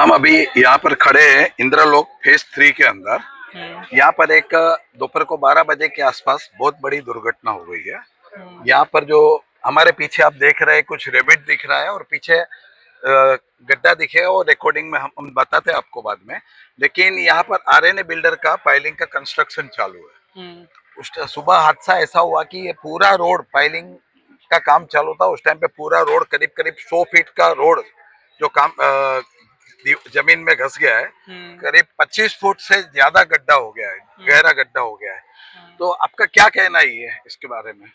हम अभी यहाँ पर खड़े हैं इंद्रलोक फेज 3 के अंदर। यहाँ पर एक दोपहर को 12 बजे के आसपास बहुत बड़ी दुर्घटना हो गई है। यहाँ पर जो हमारे पीछे आप देख रहे हैं कुछ रेबिट दिख रहा है और पीछे गड्ढा दिखेगा और रिकॉर्डिंग में हम बताते हैं आपको बाद में। लेकिन यहाँ पर आरएनए बिल्डर का पाइलिंग का कंस्ट्रक्शन चालू है। उस सुबह हादसा ऐसा हुआ कि ये पूरा रोड पाइलिंग का काम चालू था। उस टाइम पे पूरा रोड करीब करीब 100 फीट का रोड जो काम जमीन में घस गया है। करीब 25 फुट से ज्यादा गड्ढा हो गया है, गहरा गड्ढा हो गया है। तो आपका क्या कहना है इसके बारे में?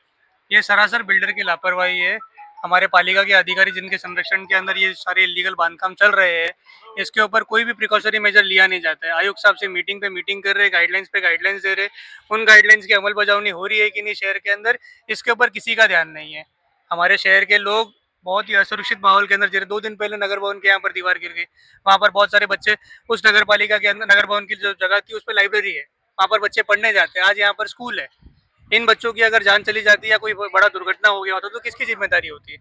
ये सरासर बिल्डर की लापरवाही है। हमारे पालिका के अधिकारी जिनके संरक्षण के अंदर ये सारे इलीगल बांधकाम चल रहे हैं, इसके ऊपर कोई भी प्रिकॉशनरी मेजर लिया नहीं जाता है। आयुक्त साहब से मीटिंग पे मीटिंग कर रहे, गाइडलाइंस पे गाइडलाइंस दे रहे, उन गाइडलाइंस की अमल बजावनी हो रही है कि नहीं शहर के अंदर, इसके ऊपर किसी का ध्यान नहीं है। हमारे शहर के लोग बहुत ही असुरक्षित माहौल के अंदर, जैसे 2 दिन पहले नगर भवन के यहाँ पर दीवार गिर गई, वहाँ पर बहुत सारे बच्चे, उस नगर पालिका के अंदर नगर भवन की जो जगह थी उस पर लाइब्रेरी है, वहाँ पर बच्चे पढ़ने जाते हैं, आज यहाँ पर स्कूल है। इन बच्चों की अगर जान चली जाती है या कोई बड़ा दुर्घटना हो गया होता तो किसकी जिम्मेदारी होती है?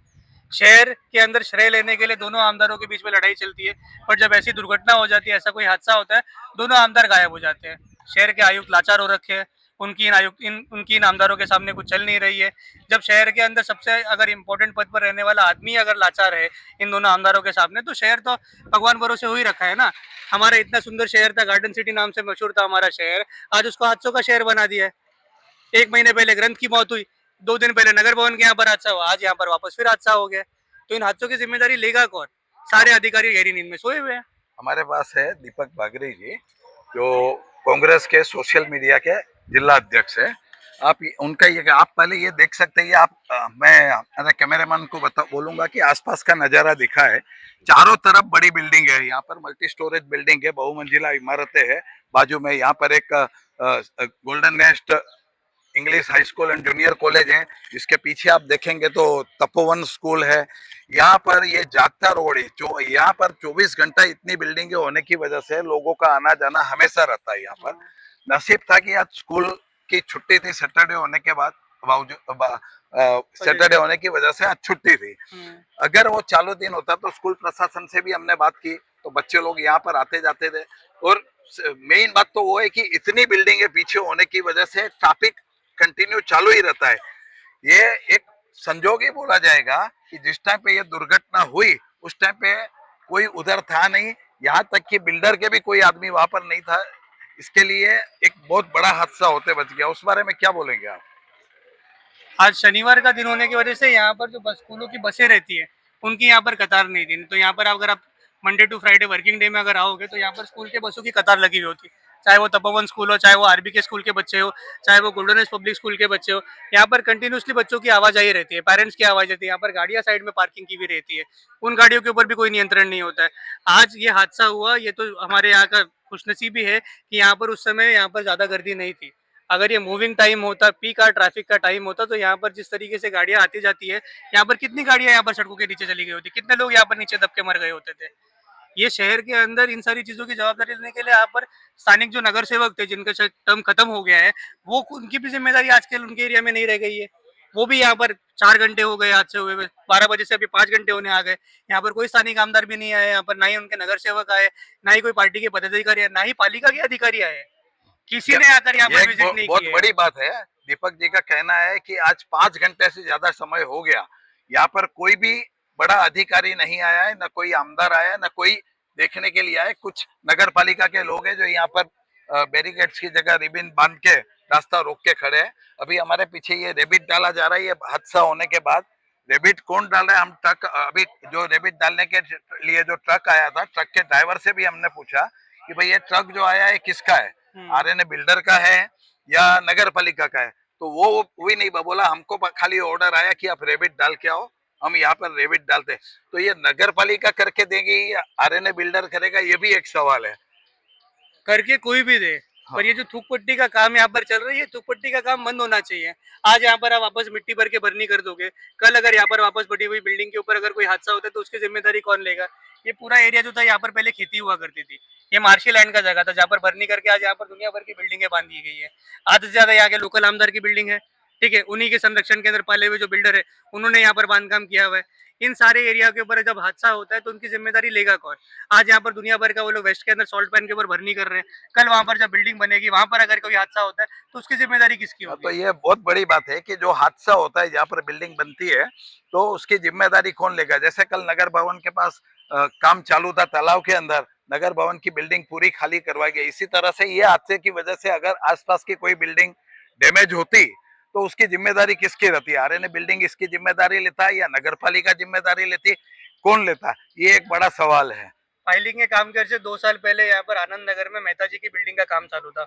शहर के अंदर श्रेय लेने के लिए दोनों आमदारों के बीच में लड़ाई चलती है, पर जब ऐसी दुर्घटना हो जाती है, ऐसा कोई हादसा होता है, दोनों आमदार गायब हो जाते हैं। शहर के आयुक्त लाचार हो रखे हैं, उनकी इन आमदारों के सामने कुछ चल नहीं रही है। जब शहर के अंदर सबसे अगर इम्पोर्टेंट पद पर रहने वाला आदमी अगर लाचार है इन दोनों आमदारों के सामने, तो शहर तो भगवान भरोसे हो ही रखा है ना। हमारा इतना सुंदर शहर था, गार्डन सिटी नाम से मशहूर था हमारा शहर, आज उसको हादसों का शहर बना दिया है। 1 महीने पहले ग्रंथ की मौत हुई, 2 दिन पहले नगर भवन के यहाँ पर हादसा हुआ, आज यहाँ पर वापस फिर हादसा हो गया। तो इन हादसों की जिम्मेदारी लेगा कौन? सारे अधिकारी गहरी नींद में सोए हुए हैं। हमारे पास है दीपक बागरी जी, जो कांग्रेस के सोशल मीडिया के जिला अध्यक्ष है। आप उनका ये आप पहले ये देख सकते हैं। आप मैं कैमरामैन को बोलूंगा कि आसपास का नजारा दिखा है। चारों तरफ बड़ी बिल्डिंग है, यहाँ पर मल्टी स्टोरेज बिल्डिंग है, बहुमंजिला इमारतें है। बाजू में यहाँ पर एक golden nest English high school and junior college है। इसके पीछे आप देखेंगे तो तपोवन स्कूल है। यहाँ पर ये जागता रोड है, जो यहाँ पर 24 घंटा इतनी बिल्डिंगें होने की वजह से लोगों का आना जाना हमेशा रहता है। यहाँ पर नसीब था कि आज स्कूल की छुट्टी थी, सैटरडे होने के बाद सैटरडे होने की वजह से आज छुट्टी थी। अगर वो चालू दिन होता तो स्कूल प्रशासन से भी हमने बात की, तो बच्चे लोग यहाँ पर आते जाते थे। और मेन बात तो वो है कि इतनी बिल्डिंगें पीछे होने की वजह से ट्रैफिक कंटिन्यू चालू ही रहता है। ये एक संजोग ही बोला जाएगा कि जिस टाइम पे ये दुर्घटना हुई उस टाइम पे कोई उधर था नहीं, यहाँ तक कि बिल्डर के भी कोई आदमी वहां पर नहीं था। इसके लिए एक बहुत बड़ा हादसा होते बच गया। उस बारे में क्या बोलेंगे आप? आज शनिवार का दिन होने की वजह से यहाँ पर जो स्कूलों की बसें रहती है उनकी यहाँ पर कतार नहीं थी। तो यहाँ पर अगर आप Monday to Friday working day में अगर आओगे तो यहाँ पर स्कूल के बसों की कतार लगी हुई होती, चाहे वो तपोवन स्कूल हो, चाहे वो आरबी के स्कूल के बच्चे हो, चाहे वो गोल्डन पब्लिक स्कूल के बच्चे हो। यहाँ पर कंटिन्यूसली बच्चों की आवाजाही रहती है, पेरेंट्स की आवाज रहती है, यहाँ पर गाड़ियाँ साइड में पार्किंग की भी रहती है, उन गाड़ियों के ऊपर भी कोई नियंत्रण नहीं होता है। आज ये हादसा हुआ, ये तो हमारे यहाँ का खुशनसीबी है कि यहाँ पर उस समय यहाँ पर ज्यादा गर्दी नहीं थी। अगर ये मूविंग टाइम होता, पीक आवर ट्रैफिक का टाइम होता, तो यहाँ पर जिस तरीके से गाड़ियाँ आती जाती है, यहाँ पर कितनी गाड़ियाँ यहाँ पर सड़कों के नीचे चली गई होती, कितने लोग यहाँ पर नीचे दब के मर गए होते थे। ये शहर के अंदर इन सारी चीजों की जवाबदारी लेने के लिए यहाँ पर स्थानिक जो नगर सेवक थे जिनका टर्म खत्म हो गया है, वो उनकी भी जिम्मेदारी आजकल उनके एरिया में नहीं रह गई है। वो भी यहाँ पर 4 घंटे हो गए आज से हुए, 12 बजे से अभी 5 घंटे होने आ गए, यहाँ पर कोई स्थानीय आमदार भी नहीं आए, यहाँ पर ना ही उनके नगर सेवक आए, ना ही कोई पार्टी के पदाधिकारी आए, ना ही पालिका के अधिकारी आए। किसी ने आकर यहाँ पर विजिट नहीं बहुत किया। बड़ी बात है। दीपक जी का कहना है कि आज 5 घंटे से ज्यादा समय हो गया, यहाँ पर कोई भी बड़ा अधिकारी नहीं आया है, न कोई आमदार आया है, न कोई देखने के लिए आए। कुछ नगर पालिका के लोग हैं जो यहाँ पर बैरिकेड्स की जगह रिबिन बांध के रास्ता रोक के खड़े हैं। अभी हमारे पीछे ये रेबिट डाला जा रहा है। ये हादसा होने के बाद रेबिट कौन डाल रहा है, हम ट्रक अभी जो रेबिट डालने के लिए जो ट्रक आया था, ट्रक के ड्राइवर से भी हमने पूछा कि भाई ये ट्रक जो आया है किसका है, आरएनए बिल्डर का है या नगर पालिका का है। तो वो भी नहीं बोला, हमको खाली ऑर्डर आया कि आप रेबिट डाल के आओ, हम यहाँ पर रेबिट डालते हैं। तो ये नगर पालिका करके देगी या आरएनए बिल्डर करेगा, ये भी एक सवाल है। करके कोई भी दे, हाँ। पर ये जो थूक पट्टी का काम यहाँ पर चल रहा है, ये थूक पट्टी का काम बंद होना चाहिए। आज यहाँ पर आप वापस मिट्टी भर के भरनी कर दोगे, कल अगर यहाँ पर वापस बटी हुई बिल्डिंग के ऊपर अगर कोई हादसा होता है तो उसकी जिम्मेदारी कौन लेगा? ये पूरा एरिया जो था यहाँ पर पहले खेती हुआ करती थी, ये मार्शी लैंड का जगह था जहाँ पर भरनी करके आज यहाँ पर दुनिया भर की बिल्डिंगें बांध दी गई है। आधे से ज्यादा यहाँ के लोकल आमदार की बिल्डिंग है, ठीक है, उन्हीं के संरक्षण के अंदर पाले हुए जो बिल्डर है उन्होंने यहाँ पर बांधकाम किया हुआ है। इन सारे एरिया के ऊपर जब हादसा होता है तो उनकी जिम्मेदारी लेगा कौन? आज यहाँ पर दुनिया भर का वो लोग वेस्ट के अंदर सॉल्ट पैन के ऊपर भरनी कर रहे हैं, कल वहां पर जब बिल्डिंग बनेगी वहां पर अगर कोई हादसा होता है तो उसकी जिम्मेदारी किसकी तो होगी? ये बहुत बड़ी बात है कि जो हादसा होता है जहाँ पर बिल्डिंग बनती है तो उसकी जिम्मेदारी कौन लेगा। जैसे कल नगर भवन के पास काम चालू था तालाब के अंदर, नगर भवन की बिल्डिंग पूरी खाली करवाई गई। इसी तरह से ये हादसे की वजह से अगर आसपास की कोई बिल्डिंग डैमेज होती तो उसकी जिम्मेदारी किसकी रहती? आरएनए बिल्डिंग इसकी जिम्मेदारी लेता है या नगर पालिका जिम्मेदारी लेती? कौन लेता? ये एक बड़ा सवाल है। फाइलिंग के काम कर से 2 साल पहले यहाँ पर आनंद नगर में मेहता जी की बिल्डिंग का काम चालू था,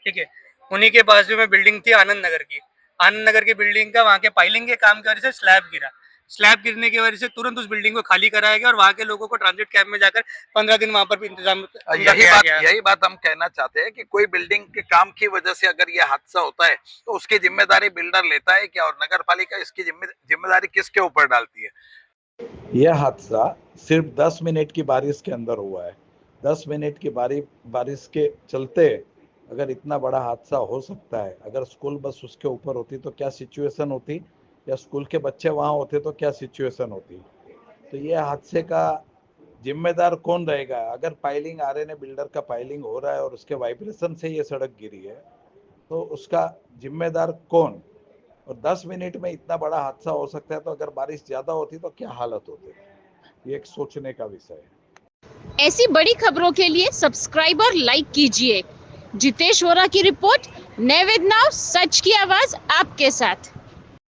ठीक है, उन्हीं के बाजू में बिल्डिंग थी आनंद नगर की। आनंद नगर की बिल्डिंग का वहाँ के पाइलिंग के काम की वजह से स्लैब गिरा, स्लैब गिरने की वजह से तुरंत उस बिल्डिंग को खाली कराया गया और वहाँ के लोगों को ट्रांजिट कैंप में जाकर 15 दिन वहाँ पर इंतजाम यही बात हम कहना चाहते हैं कि कोई बिल्डिंग के काम की वजह से अगर ये हादसा होता है तो उसकी जिम्मेदारी बिल्डर लेता है क्या, और नगर पालिका इसकी जिम्मेदारी किसके ऊपर डालती है? यह हादसा सिर्फ 10 मिनट की बारिश के अंदर हुआ है। 10 मिनट की बारिश के चलते अगर इतना बड़ा हादसा हो सकता है, अगर स्कूल बस उसके ऊपर होती तो क्या सिचुएशन होती, या स्कूल के बच्चे वहाँ होते तो क्या सिचुएशन होती। तो ये हादसे का जिम्मेदार कौन रहेगा? अगर पाइलिंग आरएनए बिल्डर का पाइलिंग हो रहा है और उसके वाइब्रेशन से ये सड़क गिरी है तो उसका जिम्मेदार कौन? और 10 मिनट में इतना बड़ा हादसा हो सकता है तो अगर बारिश ज्यादा होती तो क्या हालत होती? ये एक सोचने का विषय है। ऐसी बड़ी खबरों के लिए सब्सक्राइब और लाइक कीजिए। जितेश वोरा की रिपोर्ट, नैवेद नाव, सच की आवाज आपके साथ।